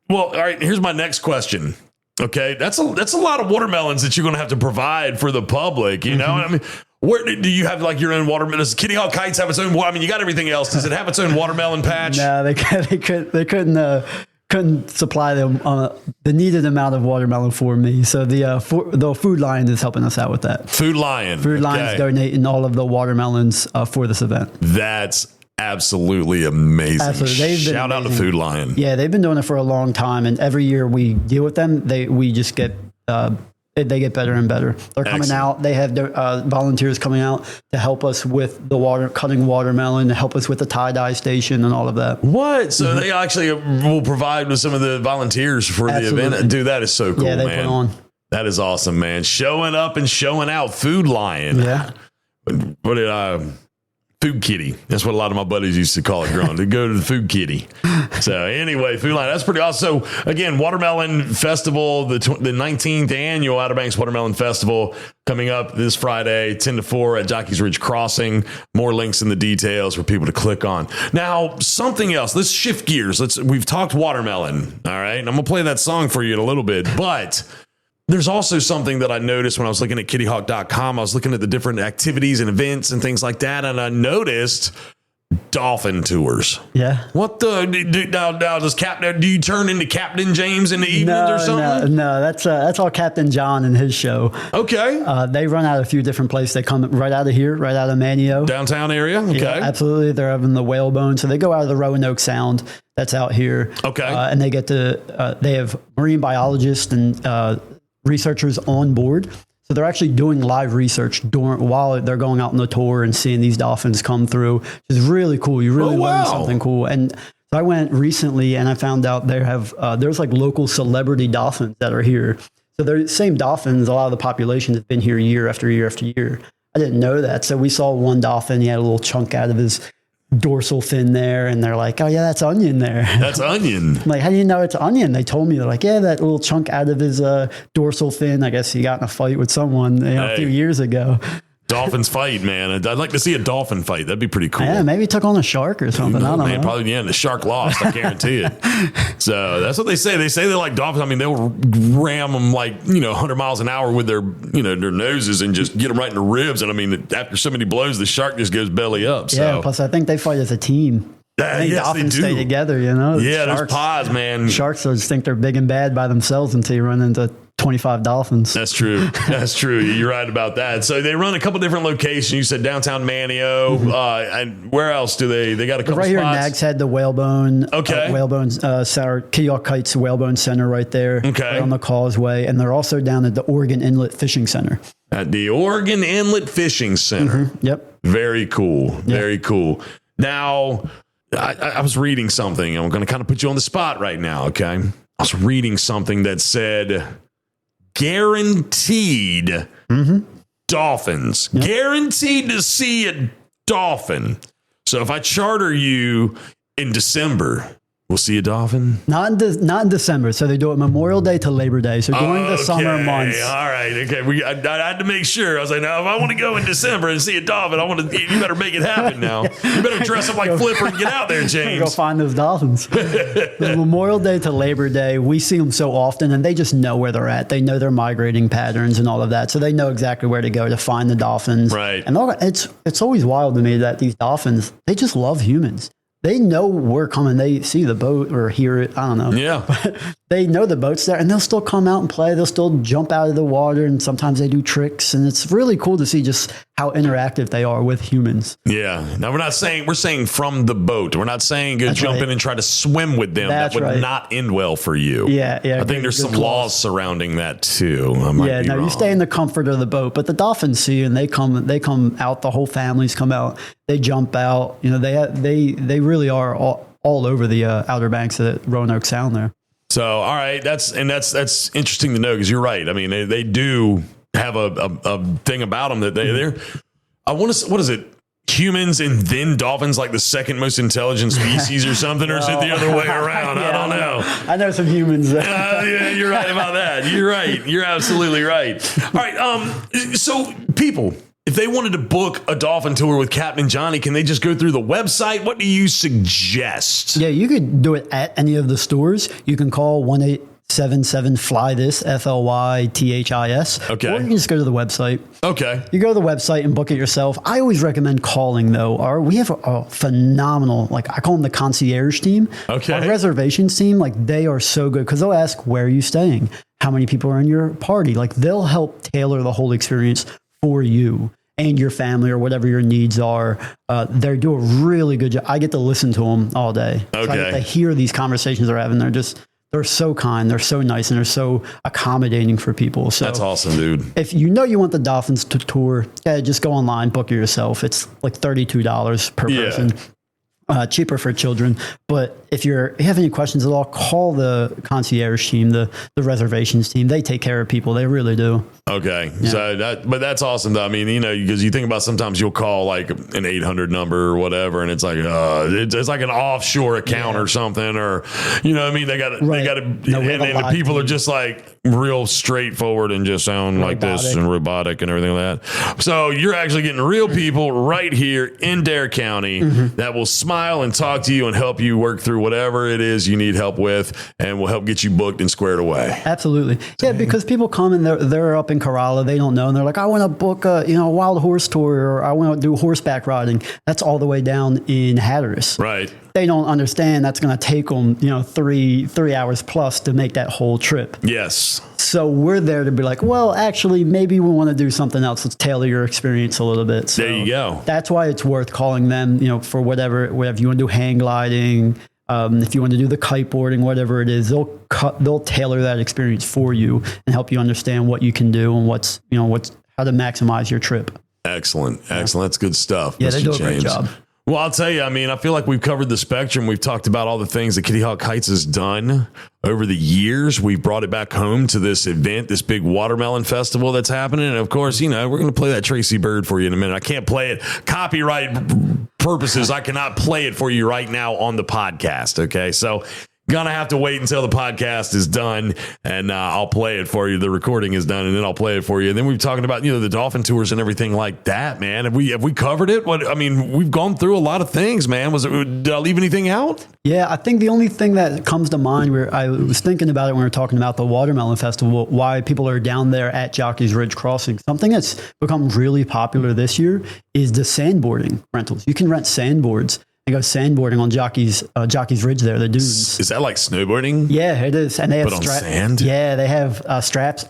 Well, all right, here's my next question. Okay, that's a lot of watermelons that you're going to have to provide for the public, you know? I mean, where do you have like your own watermelon? Does Kitty Hawk Kites have its own? I mean, you got everything else. Does it have its own watermelon patch? No, they couldn't supply them the needed amount of watermelon for me. So the Food Lion is helping us out with that. Food Lion is donating all of the watermelons for this event. That's absolutely amazing. Absolutely. Shout out to Food Lion. Yeah, they've been doing it for a long time, and every year we deal with them, we just get they get better and better. They're coming out. They have volunteers coming out to help us with the cutting watermelon, to help us with the tie-dye station and all of that. What? So they actually will provide with some of the volunteers for the event. Dude, that is so cool, man. Put on. That is awesome, man. Showing up and showing out. Food Lion. Yeah. What did Food Kitty. That's what a lot of my buddies used to call it growing. To go to the Food Kitty. So anyway, Food Lion. That's pretty awesome. So again, Watermelon Festival, the 19th annual Outer Banks Watermelon Festival coming up this Friday, 10 to 4 at Jockey's Ridge Crossing. More links in the details for people to click on. Now, something else. Let's shift gears. We've talked watermelon. All right. And I'm going to play that song for you in a little bit, but there's also something that I noticed when I was looking at kittyhawk.com. I was looking at the different activities and events and things like that, and I noticed Dolphin Tours. Yeah. What the now does Captain? Do you turn into Captain James in the evenings or something? No. That's all Captain John and his show. Okay. They run out a few different places. They come right out of here, right out of Manio. Downtown area? Okay. Yeah, absolutely. They're having the Whalebone. So they go out of the Roanoke Sound that's out here. Okay. And they get to, they have marine biologists and researchers on board. So they're actually doing live research while they're going out on the tour and seeing these dolphins come through, which is really cool. You really learn something cool. And so I went recently and I found out there's like local celebrity dolphins that are here. So they're the same dolphins. A lot of the population has been here year after year after year. I didn't know that. So we saw one dolphin. He had a little chunk out of his dorsal fin there, and they're like, oh yeah, that's onion there. That's onion. I'm like, how do you know it's onion? They told me, they're like, yeah, that little chunk out of his dorsal fin. I guess he got in a fight with someone a few years ago. Dolphins fight, man. I'd like to see a dolphin fight. That'd be pretty cool. Yeah, maybe he took on a shark or something. I don't know. Probably, the shark lost. I guarantee it. So that's what they say. They say they like dolphins. I mean, they'll ram them 100 miles an hour with their noses and just get them right in the ribs. And I mean, after so many blows, the shark just goes belly up. So. Yeah, plus I think they fight as a team. I think dolphins stay together, Yeah, there's pods, man. Sharks just think they're big and bad by themselves until you run into 25 dolphins. That's true. That's true. You're right about that. So they run a couple different locations. You said downtown Manio. And where else do they got a couple right spots? Here in Nags Head, the Whalebone. Okay. Whalebone Center, Kitty Hawk Kites Whalebone Center right there. Okay. Right on the causeway. And they're also down at the Oregon Inlet Fishing Center. At the Oregon Inlet Fishing Center. Yep. Very cool. Very cool. Now, I was reading something. I'm going to kind of put you on the spot right now, okay? I was reading something that said guaranteed dolphins. Yep. Guaranteed to see a dolphin. So if I charter you in December, we'll see a dolphin? Not in December. So they do it Memorial Day to Labor Day. So during the summer months. All right. Okay. I had to make sure. I was like, now, if I want to go in December and see a dolphin, you better make it happen now. You better dress up like Flipper and get out there, James. Go find those dolphins. The Memorial Day to Labor Day, we see them so often, and they just know where they're at. They know their migrating patterns and all of that. So they know exactly where to go to find the dolphins. Right. And it's always wild to me that these dolphins, they just love humans. They know we're coming. They see the boat or hear it. I don't know. Yeah. But they know the boat's there, and they'll still come out and play. They'll still jump out of the water, and sometimes they do tricks. And it's really cool to see just how interactive they are with humans. Yeah. Now, we're saying from the boat. We're not saying go jump in and try to swim with them. That would not end well for you. Yeah. I think there's some laws surrounding that too. You stay in the comfort of the boat, but the dolphins see you, and they come out. The whole families come out. They jump out. You know, they really are all over the Outer Banks of Roanoke Sound there. So, all right, that's interesting to know, because you're right. I mean, they do have a thing about them that they're. I want to. What is it? Humans and then dolphins, like the second most intelligent species or something, or is it the other way around? I don't know. I know some humans. Yeah, you're right about that. You're right. You're absolutely right. All right. So people, if they wanted to book a dolphin tour with Captain Johnny, can they just go through the website? What do you suggest? Yeah, you could do it at any of the stores. You can call 1-877-FLY-THIS, FLYTHIS. Okay. Or you can just go to the website. Okay. You go to the website and book it yourself. I always recommend calling, though. We have a phenomenal, like I call them the concierge team. Okay. Our reservations team, like they are so good because they'll ask, where are you staying? How many people are in your party? Like they'll help tailor the whole experience for you and your family or whatever your needs are. They do a really good job. I get to listen to them all day. Okay. So I get to hear these conversations they're having. They're so kind, they're so nice, and they're so accommodating for people. So that's awesome, dude. if you know you want the Dolphins to tour, just go online, book it yourself. It's like $32 per person. Cheaper for children. But if you have any questions at all, call the concierge team, the reservations team. They take care of people. They really do. Okay. Yeah. So but that's awesome though. I mean, you know, because you think about sometimes you'll call like an 800 number or whatever, and it's like, it's like an offshore account or something, or, you know what I mean? They got to, and the people are just like real straightforward and just sound like this and robotic and everything like that. So you're actually getting real people right here in Dare County that will smile and talk to you and help you work through whatever it is you need help with, and will help get you booked and squared away. Absolutely. Yeah, because people come and they're up in Corolla, they don't know, and they're like, I want to book a wild horse tour, or I want to do horseback riding. That's all the way down in Hatteras. Right. They don't understand that's going to take them, 3 hours plus to make that whole trip. Yes. So we're there to be like, well, actually, maybe we want to do something else. Let's tailor your experience a little bit. So there you go. That's why it's worth calling them, for whatever you want to do, hang gliding. If you want to do the kiteboarding, whatever it is, they'll tailor that experience for you and help you understand what you can do and how to maximize your trip. Excellent. That's good stuff. Yeah, Mr. they do a great James. job. Well, I'll tell you, I mean, I feel like we've covered the spectrum. We've talked about all the things that Kitty Hawk Kites has done over the years. We've brought it back home to this event, this big watermelon festival that's happening. And of course, we're going to play that Tracy Bird for you in a minute. I can't play it. Copyright purposes, I cannot play it for you right now on the podcast. Okay. So gonna have to wait until the podcast is done, and I'll play it for you. The recording is done, and then I'll play it for you. And then we've talking about the Dolphin Tours and everything like that, man. Have we covered it? We've gone through a lot of things, man. Did I leave anything out? Yeah, I think the only thing that comes to mind, I was thinking about it when we were talking about the Watermelon Festival, why people are down there at Jockey's Ridge Crossing. Something that's become really popular this year is the sandboarding rentals. You can rent sandboards and go sandboarding on Jockey's Ridge there, the dunes. Is that like snowboarding? Yeah, it is. And they have straps on sand? Yeah, they have straps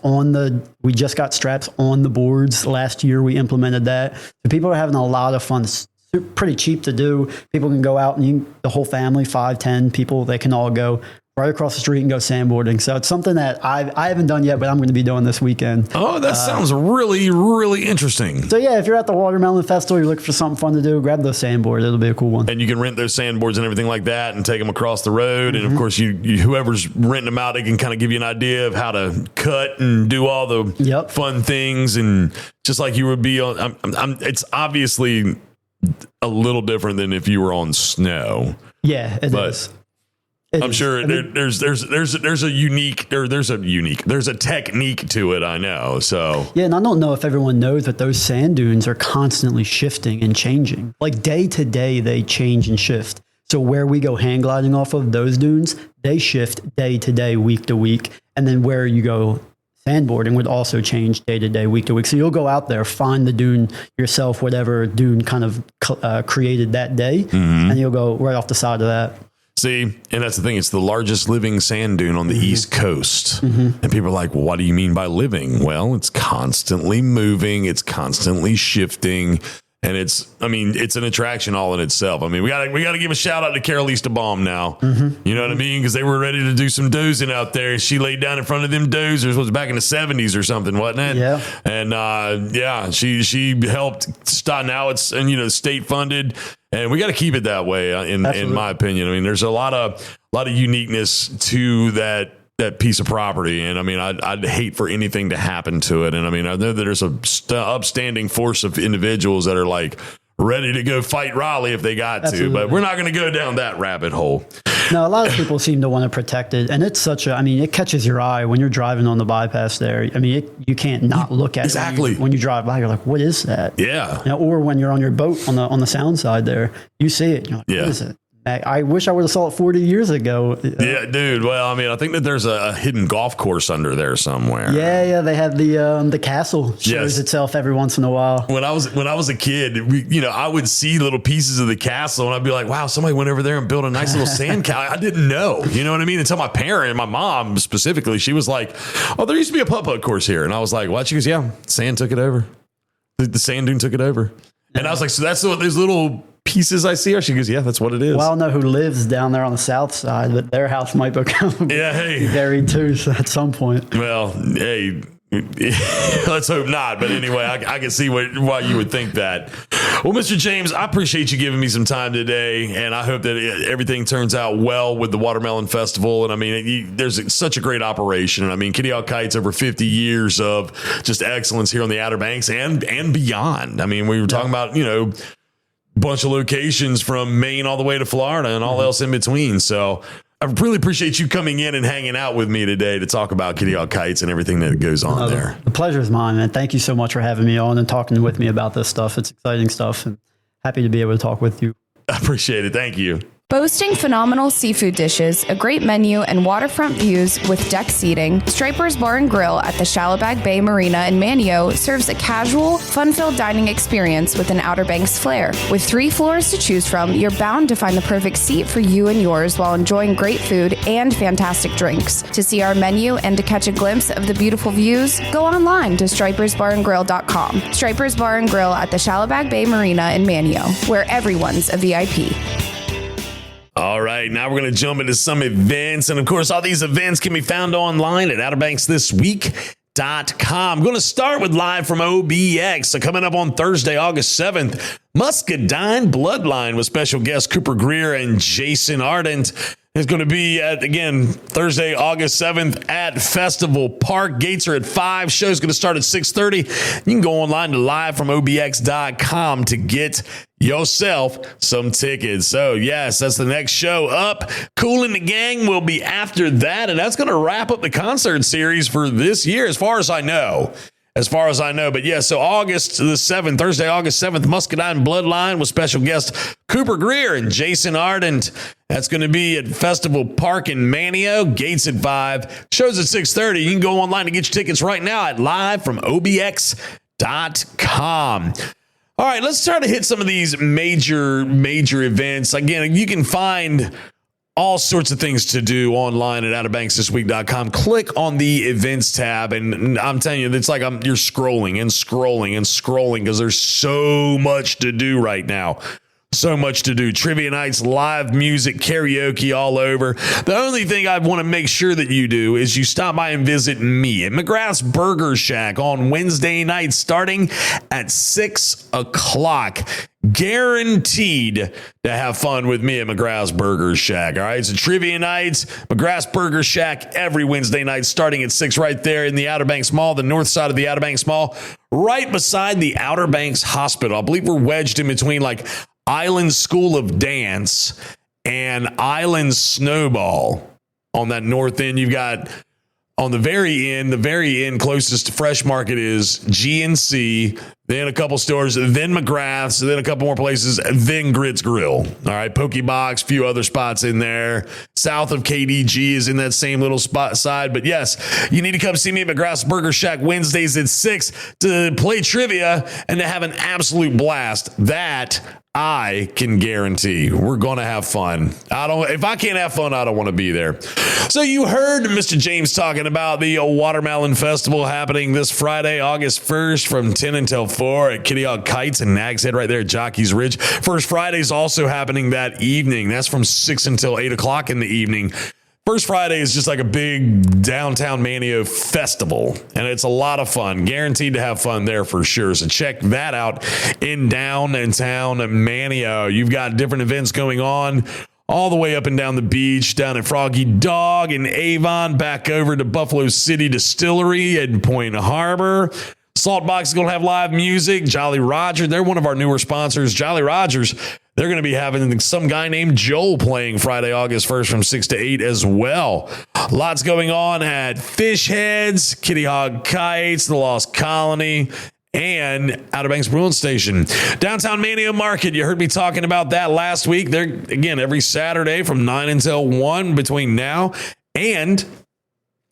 we just got straps on the boards last year. We implemented that. So people are having a lot of fun. It's pretty cheap to do. People can go out and the whole family, 5, 10 people, they can all go right across the street and go sandboarding. So it's something that I haven't done yet, but I'm going to be doing this weekend. Oh, that sounds really, really interesting. So yeah, if you're at the Watermelon Festival, you're looking for something fun to do, grab the sandboard. It'll be a cool one. And you can rent those sandboards and everything like that and take them across the road. And of course, you whoever's renting them out, they can kind of give you an idea of how to cut and do all the fun things. And just like you would be on, it's obviously a little different than if you were on snow. Yeah, it is. I'm sure there's a technique to it. I know. So yeah, and I don't know if everyone knows that those sand dunes are constantly shifting and changing. Like day to day, they change and shift. So where we go hang gliding off of those dunes, they shift day to day, week to week, and then where you go sandboarding would also change day to day, week to week. So you'll go out there, find the dune yourself, whatever dune kind of created that day, and you'll go right off the side of that. See, and that's the thing. It's the largest living sand dune on the East Coast. And people are like, well, what do you mean by living? Well, it's constantly moving. It's constantly shifting. And it's an attraction all in itself. I mean, we gotta give a shout out to Kahle Bomb now. You know what I mean? Because they were ready to do some dozing out there. She laid down in front of them dozers. Was back in the 70s or something, wasn't it? Yeah. And she helped start. Now it's state funded, and we got to keep it that way. In my opinion, I mean, there's a lot of uniqueness to that piece of property. And I mean, I'd hate for anything to happen to it. And I mean, I know that there's a upstanding force of individuals that are like ready to go fight Raleigh if they got to, but we're not going to go down that rabbit hole. No, a lot of people seem to want to protect it. And it's it catches your eye when you're driving on the bypass there. I mean, you can't not look at it when you drive by. You're like, what is that? Yeah. Or when you're on your boat on the sound side there, you see it. You're like, what is it? I wish I would have saw it 40 years ago. Yeah, dude. Well, I mean, I think that there's a hidden golf course under there somewhere. Yeah. They have the castle shows itself every once in a while. When I was a kid, I would see little pieces of the castle, and I'd be like, wow, somebody went over there and built a nice little sand castle. I didn't know. You know what I mean? Until my mom specifically, she was like, oh, there used to be a putt-putt course here. And I was like, what? She goes, yeah, sand took it over. The sand dune took it over. And I was like, so that's what these little pieces I see. She goes, yeah, that's what it is. Well, I don't know who lives down there on the south side, but their house might become buried too at some point. Well, hey, let's hope not. But anyway, I can see why you would think that. Well, Mr. James, I appreciate you giving me some time today, and I hope that everything turns out well with the Watermelon Festival. And I mean, there's such a great operation. And I mean, Kitty Hawk Kite's over 50 years of just excellence here on the Outer Banks and beyond. I mean, we were talking about, bunch of locations from Maine all the way to Florida and all else in between. So I really appreciate you coming in and hanging out with me today to talk about Kitty Hawk Kites and everything that goes on there. The pleasure is mine, man. Thank you so much for having me on and talking with me about this stuff. It's exciting stuff, and happy to be able to talk with you. I appreciate it. Thank you. Boasting phenomenal seafood dishes, a great menu, and waterfront views with deck seating, Striper's Bar and Grill at the Shallowbag Bay Marina in Manio serves a casual, fun-filled dining experience with an Outer Banks flair. With 3 floors to choose from, you're bound to find the perfect seat for you and yours while enjoying great food and fantastic drinks. To see our menu and to catch a glimpse of the beautiful views, go online to stripersbarandgrill.com. Striper's Bar and Grill at the Shallowbag Bay Marina in Manio, where everyone's a VIP. All right, now we're going to jump into some events. And of course, all these events can be found online at OuterBanksThisWeek.com. I'm going to start with live from OBX. So coming up on Thursday, August 7th, Muscadine Bloodline with special guests Cooper Greer and Jason Ardent. It's going to be Thursday, August 7th at Festival Park. Gates are at 5. Show's going to start at 6:30. You can go online to livefromobx.com to get yourself some tickets. So yes, that's the next show up. Kool and the Gang will be after that, and that's going to wrap up the concert series for this year, as far as I know. But yeah, so Thursday, August 7th, Muscadine Bloodline with special guest Cooper Greer and Jason Ardent. That's going to be at Festival Park in Manio. Gates at 5. Shows at 6:30. You can go online to get your tickets right now at livefromobx.com. All right, let's try to hit some of these major events. Again, you can find all sorts of things to do online at OuterBanksThisWeek.com. Click on the events tab, and I'm telling you, it's like you're scrolling and scrolling and scrolling because there's so much to do right now. So much to do. Trivia nights, live music, karaoke all over. The only thing I want to make sure that you do is you stop by and visit me at McGrath's Burger Shack on Wednesday night starting at 6 o'clock. Guaranteed to have fun with me at McGrath's Burger Shack. All right, so trivia nights, McGrath's Burger Shack every Wednesday night starting at 6 right there in the Outer Banks Mall, the north side of the Outer Banks Mall, right beside the Outer Banks Hospital. I believe we're wedged in between like Island School of Dance and Island Snowball. On that north end, you've got on the very end closest to Fresh Market is GNC, then a couple stores, then McGrath's, then a couple more places, then Grits Grill. All right, Pokebox, few other spots in there. South of KDG is in that same little spot side. But yes, you need to come see me at McGrath's Burger Shack Wednesdays at 6 to play trivia and to have an absolute blast. That I can guarantee. We're going to have fun. If I can't have fun, I don't want to be there. So you heard Mr. James talking about the Watermelon Festival happening this Friday, August 1st from 10 until 4 at Kitty Hawk Kites and Nag's Head right there at Jockey's Ridge. First Friday is also happening that evening. That's from 6 until 8 o'clock in the evening. First Friday is just like a big downtown Manio festival, and it's a lot of fun. Guaranteed to have fun there for sure. So check that out in downtown Manio. You've got different events going on all the way up and down the beach, down at Froggy Dog in Avon, back over to Buffalo City Distillery in Point Harbor. Saltbox is going to have live music. Jolly Roger, they're one of our newer sponsors. Jolly Rogers, they're going to be having some guy named Joel playing Friday, August 1st from 6 to 8 as well. Lots going on at Fish Heads, Kitty Hawk Kites, the Lost Colony, and Outer Banks Brewing Station. Downtown Mania Market, you heard me talking about that last week. They're, again, every Saturday from 9 until 1 between now and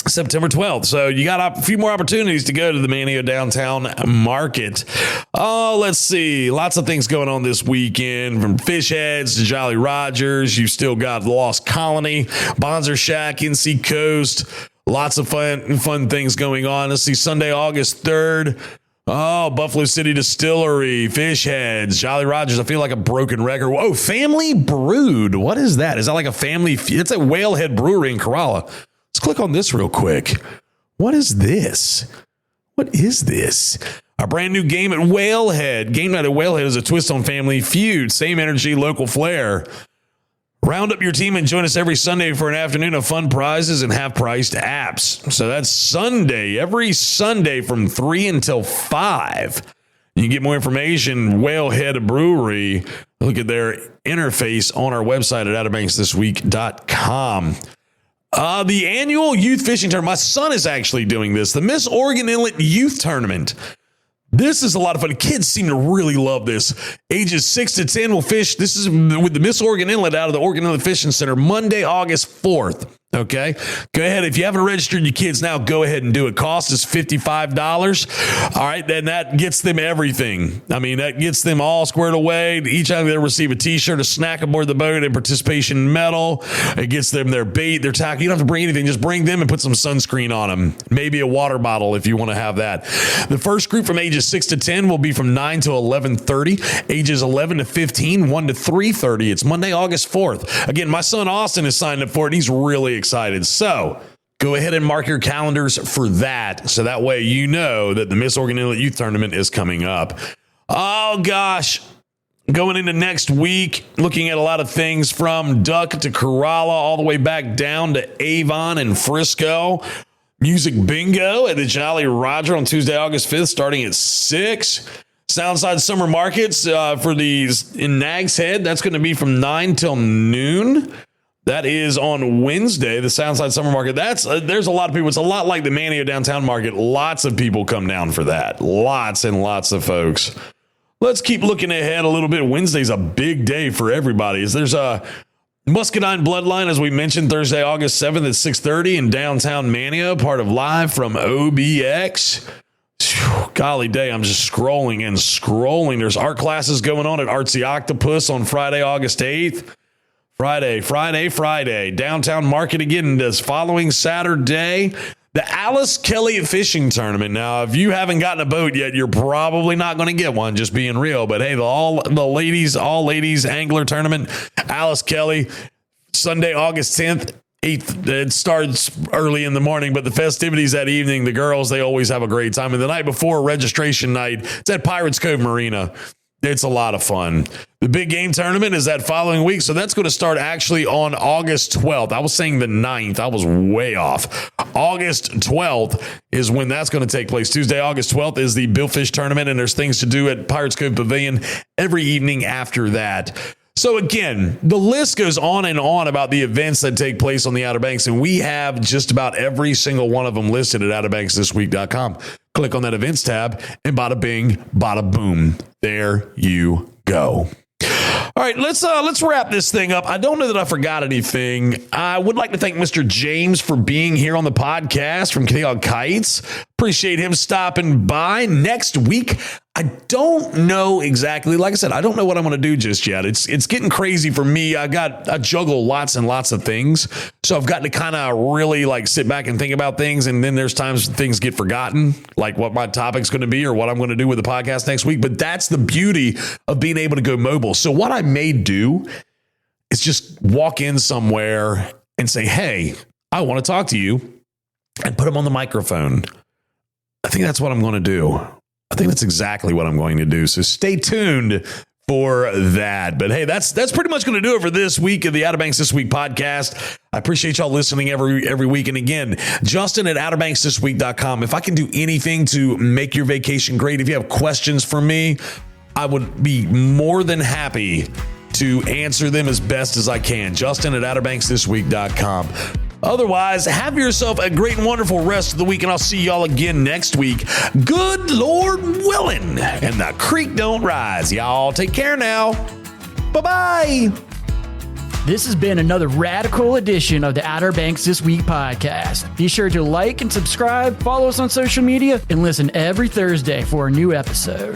September 12th. So you got a few more opportunities to go to the Manio Downtown Market. Oh, let's see. Lots of things going on this weekend, from Fish Heads to Jolly Rogers. You've still got the Lost Colony, Bonzer Shack, NC Coast. Lots of fun things going on. Let's see. Sunday, August 3rd. Oh, Buffalo City Distillery, Fish Heads, Jolly Rogers. I feel like a broken record. Whoa, Family Brewed. What is that? Is that like a family? It's a Whalehead Brewery in Corolla. Let's click on this real quick. What is this? What is this? Our brand new game at Whalehead. Game night at Whalehead is a twist on Family Feud. Same energy, local flair. Round up your team and join us every Sunday for an afternoon of fun prizes and half-priced apps. So that's Sunday, every Sunday from 3 until 5. You can get more information, Whalehead Brewery. Look at their interface on our website at OuterBanksThisWeek.com. The annual youth fishing tournament. My son is actually doing this. The Miss Oregon Inlet Youth Tournament. This is a lot of fun. Kids seem to really love this. Ages 6 to 10 will fish. This is with the Miss Oregon Inlet out of the Oregon Inlet Fishing Center, Monday, August 4th. Okay, go ahead. If you haven't registered your kids now, go ahead and do it. Cost is $55. All right, then that gets them everything. I mean, that gets them all squared away. Each time they'll receive a T-shirt, a snack aboard the boat, and participation medal. It gets them their bait, their tackle. You don't have to bring anything. Just bring them and put some sunscreen on them. Maybe a water bottle if you want to have that. The first group from ages 6 to 10 will be from 9 to 11:30. Ages 11 to 15, 1 to 3:30. It's Monday, August 4th. Again, my son Austin is signed up for it, and he's really excited. So go ahead and mark your calendars for that. So that way you know that the Miss Oregon Inlet Youth Tournament is coming up. Oh, gosh. Going into next week, looking at a lot of things from Duck to Corolla, all the way back down to Avon and Frisco. Music Bingo at the Jolly Roger on Tuesday, August 5th, starting at 6. Soundside Summer Markets for these in Nag's Head. That's going to be from 9 till noon. That is on Wednesday, the Soundside Summer Market. There's a lot of people. It's a lot like the Manio Downtown Market. Lots of people come down for that. Lots and lots of folks. Let's keep looking ahead a little bit. Wednesday's a big day for everybody. There's a Muscadine Bloodline, as we mentioned, Thursday, August 7th at 6:30 in downtown Manio, part of Live from OBX. Whew, golly day, I'm just scrolling and scrolling. There's art classes going on at Artsy Octopus on Friday, August 8th. Friday. Downtown Market again this following Saturday. The Alice Kelly Fishing Tournament. Now, if you haven't gotten a boat yet, you're probably not going to get one, just being real. But hey, the all ladies angler tournament, Alice Kelly, Sunday, August 10th. 8th. It starts early in the morning, but the festivities that evening, the girls, they always have a great time. And the night before, registration night, it's at Pirates Cove Marina. It's a lot of fun. The big game tournament is that following week. So that's going to start actually on August 12th. I was saying the 9th. I was way off. August 12th is when that's going to take place. Tuesday, August 12th is the Billfish tournament, and there's things to do at Pirates Cove Pavilion every evening after that. So again, the list goes on and on about the events that take place on the Outer Banks, and we have just about every single one of them listed at OuterBanksThisWeek.com. Click on that events tab, and bada bing, bada boom. There you go. All right, let's wrap this thing up. I don't know that I forgot anything. I would like to thank Mr. James for being here on the podcast from Kahle Kites. Appreciate him stopping by. Next week, I don't know exactly. Like I said, I don't know what I'm going to do just yet. It's getting crazy for me. I juggle lots and lots of things. So I've got to kind of really like sit back and think about things. And then there's times things get forgotten, like what my topic's going to be or what I'm going to do with the podcast next week. But that's the beauty of being able to go mobile. So what I may do is just walk in somewhere and say, hey, I want to talk to you, and put them on the microphone. I think that's what I'm going to do. I think that's exactly what I'm going to do. So stay tuned for that. But hey, that's pretty much going to do it for this week of the Outer Banks This Week podcast. I appreciate y'all listening every week. And again, Justin at OuterBanksThisWeek.com. If I can do anything to make your vacation great, if you have questions for me, I would be more than happy to answer them as best as I can. Justin at OuterBanksThisWeek.com. Otherwise, have yourself a great and wonderful rest of the week, and I'll see y'all again next week. Good Lord willing, and the creek don't rise. Y'all take care now. Bye-bye. This has been another radical edition of the Outer Banks This Week podcast. Be sure to like and subscribe, follow us on social media, and listen every Thursday for a new episode.